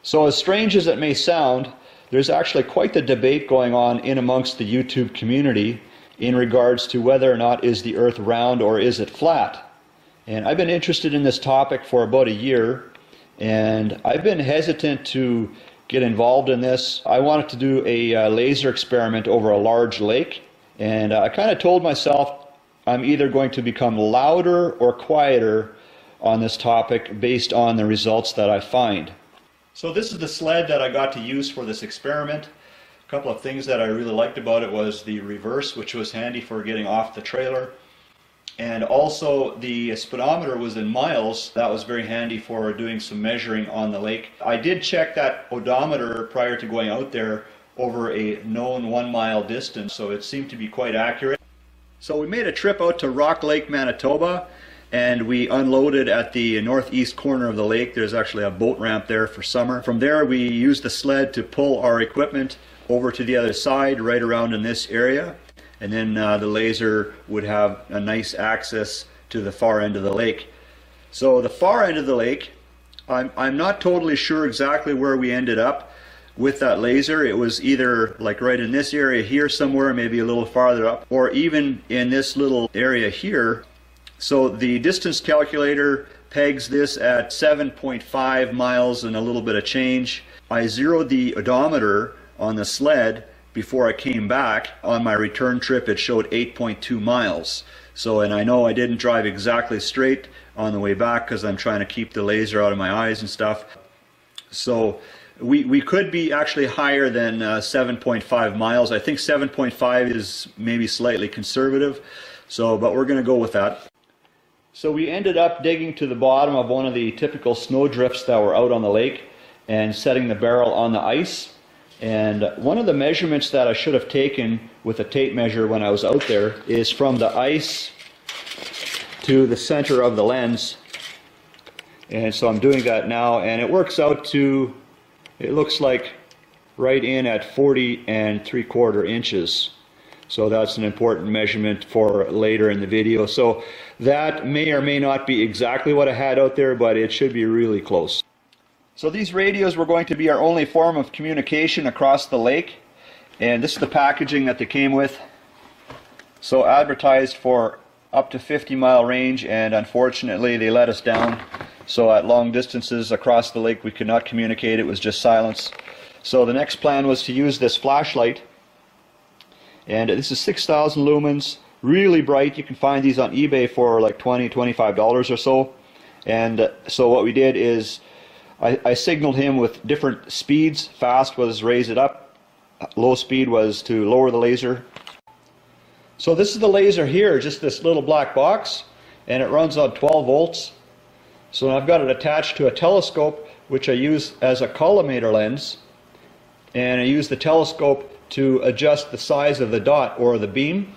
So as strange as it may sound, there's actually quite the debate going on in amongst the YouTube community in regards to whether or not is the Earth round or is it flat. And I've been interested in this topic for about a year, and I've been hesitant to get involved in this. I wanted to do a laser experiment over a large lake, and I kind of told myself I'm either going to become louder or quieter on this topic based on the results that I find. So this is the sled that I got to use for this experiment. A couple of things that I really liked about it was the reverse, which was handy for getting off the trailer. And also the speedometer was in miles. That was very handy for doing some measuring on the lake. I did check that odometer prior to going out there over a known 1 mile distance, so it seemed to be quite accurate. So we made a trip out to Rock Lake, Manitoba, and we unloaded at the northeast corner of the lake. There's actually a boat ramp there for summer. From there we used the sled to pull our equipment over to the other side, right around in this area. And then the laser would have a nice access to the far end of the lake. So the far end of the lake, I'm not totally sure exactly where we ended up with that laser. It was either like right in this area here somewhere, maybe a little farther up, or even in this little area here. So the distance calculator pegs this at 7.5 miles and a little bit of change. I zeroed the odometer on the sled before I came back. On my return trip it showed 8.2 miles. So, and I know I didn't drive exactly straight on the way back because I'm trying to keep the laser out of my eyes and stuff. So we could be actually higher than 7.5 miles. I think 7.5 is maybe slightly conservative. So, but we're going to go with that. So we ended up digging to the bottom of one of the typical snow drifts that were out on the lake and setting the barrel on the ice. And one of the measurements that I should have taken with a tape measure when I was out there is from the ice to the center of the lens. And so I'm doing that now, and it works out to, it looks like right in at 40 3/4 inches. So that's an important measurement for later in the video. So that may or may not be exactly what I had out there, but it should be really close. So these radios were going to be our only form of communication across the lake, and this is the packaging that they came with. So advertised for up to 50-mile range, and unfortunately they let us down. So at long distances across the lake we could not communicate, it was just silence. So the next plan was to use this flashlight, and this is 6,000 lumens, really bright. You can find these on eBay for like $20, $25 or so. And so what we did is I signaled him with different speeds. Fast was raise it up, low speed was to lower the laser. So this is the laser here, just this little black box, and it runs on 12 volts. So I've got it attached to a telescope, which I use as a collimator lens, and I use the telescope to adjust the size of the dot or the beam.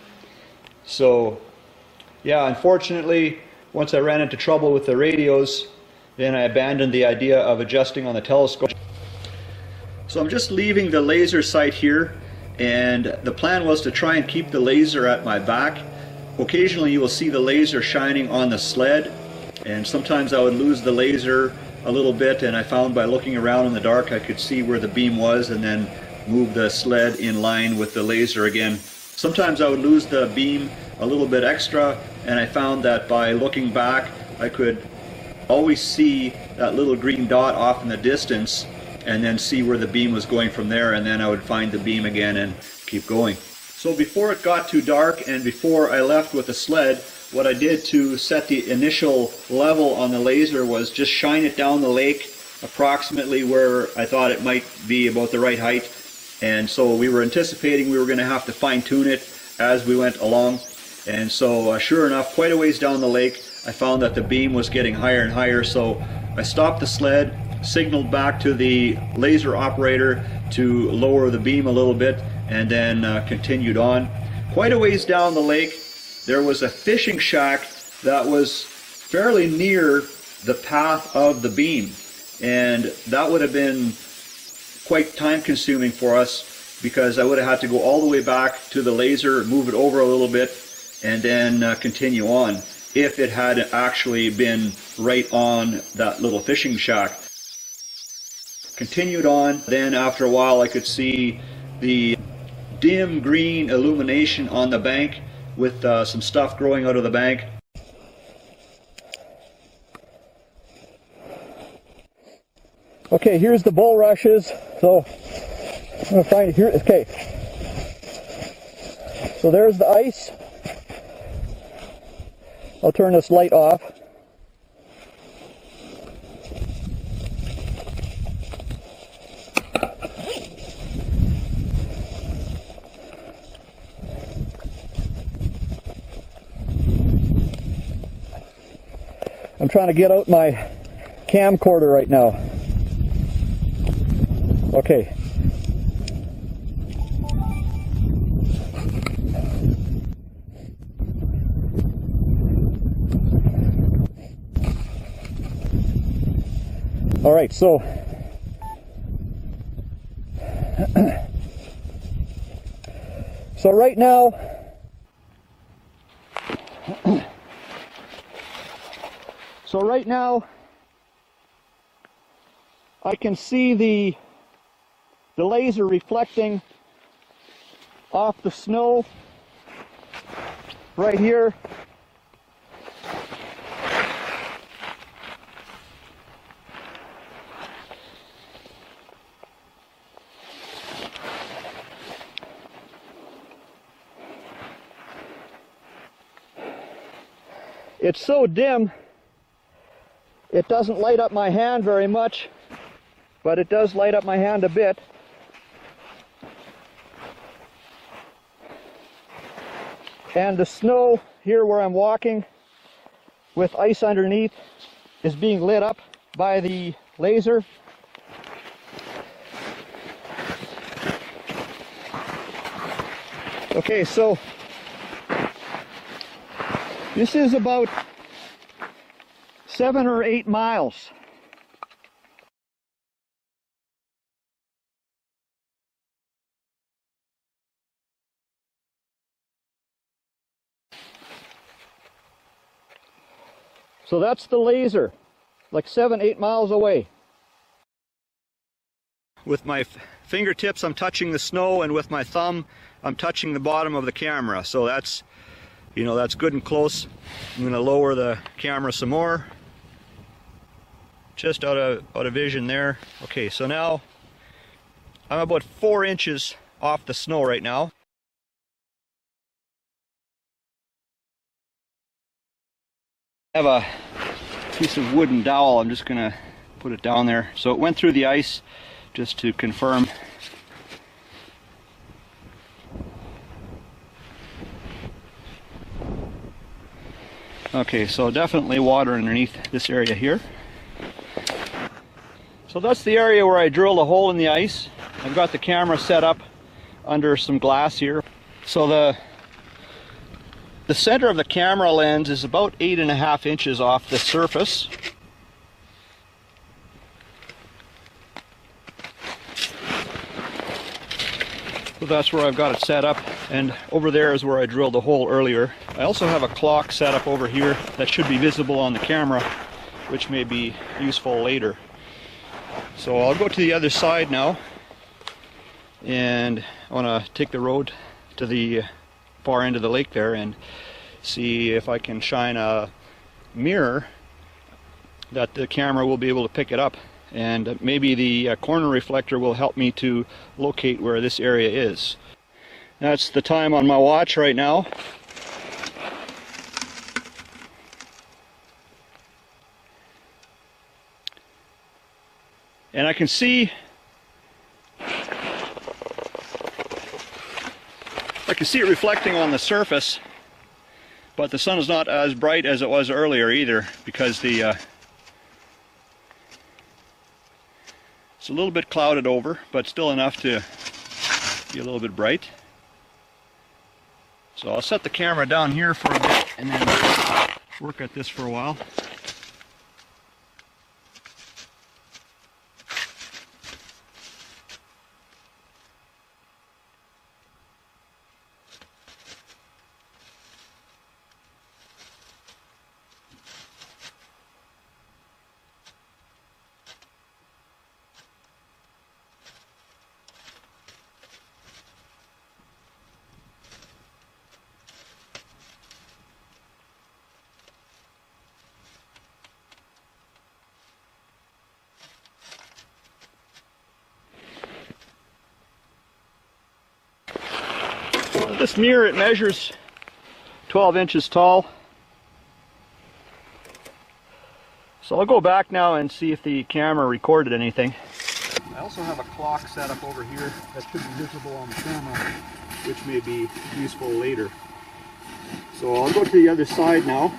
So yeah, unfortunately, once I ran into trouble with the radios, then I abandoned the idea of adjusting on the telescope. So I'm just leaving the laser sight here, and the plan was to try and keep the laser at my back. Occasionally you will see the laser shining on the sled, and sometimes I would lose the laser a little bit, and I found by looking around in the dark I could see where the beam was and then move the sled in line with the laser again. Sometimes I would lose the beam a little bit extra, and I found that by looking back I could always see that little green dot off in the distance and then see where the beam was going from there, and then I would find the beam again and keep going. So before it got too dark and before I left with the sled, what I did to set the initial level on the laser was just shine it down the lake approximately where I thought it might be about the right height. And so we were anticipating we were going to have to fine-tune it as we went along. And so sure enough, quite a ways down the lake, I found that the beam was getting higher and higher. So I stopped the sled, signaled back to the laser operator to lower the beam a little bit, and then continued on. Quite a ways down the lake, there was a fishing shack that was fairly near the path of the beam. And that would have been quite time consuming for us, because I would have had to go all the way back to the laser, move it over a little bit, and then continue on, if it had actually been right on that little fishing shack. continued on. Then after a while I could see the dim green illumination on the bank with some stuff growing out of the bank. Okay, here's the bulrushes. So I'm gonna find it here. Okay. So there's the ice. I'll turn this light off. I'm trying to get out my camcorder right now. Okay. All right, so right now I can see the laser reflecting off the snow right here. It's so dim, it doesn't light up my hand very much, but it does light up my hand a bit. And the snow here where I'm walking with ice underneath is being lit up by the laser. Okay, so this is about 7 or 8 miles. So that's the laser, like 7, 8 miles away. With my fingertips I'm touching the snow, and with my thumb I'm touching the bottom of the camera. So that's, you know, that's good and close. I'm going to lower the camera some more. Just out of vision there. Okay, so now I'm about 4 inches off the snow right now. I have a piece of wooden dowel. I'm just going to put it down there. So it went through the ice, just to confirm. Okay, so definitely water underneath this area here. So that's the area where I drilled a hole in the ice. I've got the camera set up under some glass here. So the center of the camera lens is about 8.5 inches off the surface. So that's where I've got it set up, and over there is where I drilled the hole earlier. I also have a clock set up over here that should be visible on the camera, which may be useful later. So I'll go to the other side now, and I want to take the road to the far end of the lake there and see if I can shine a mirror that the camera will be able to pick it up, and maybe the corner reflector will help me to locate where this area is. That's the time on my watch right now. And I can see it reflecting on the surface, but the sun is not as bright as it was earlier either, because it's a little bit clouded over, but still enough to be a little bit bright. So I'll set the camera down here for a bit and then work at this for a while. This mirror, it measures 12 inches tall. So I'll go back now and see if the camera recorded anything. I also have a clock set up over here that should be visible on the camera, which may be useful later. So I'll go to the other side now.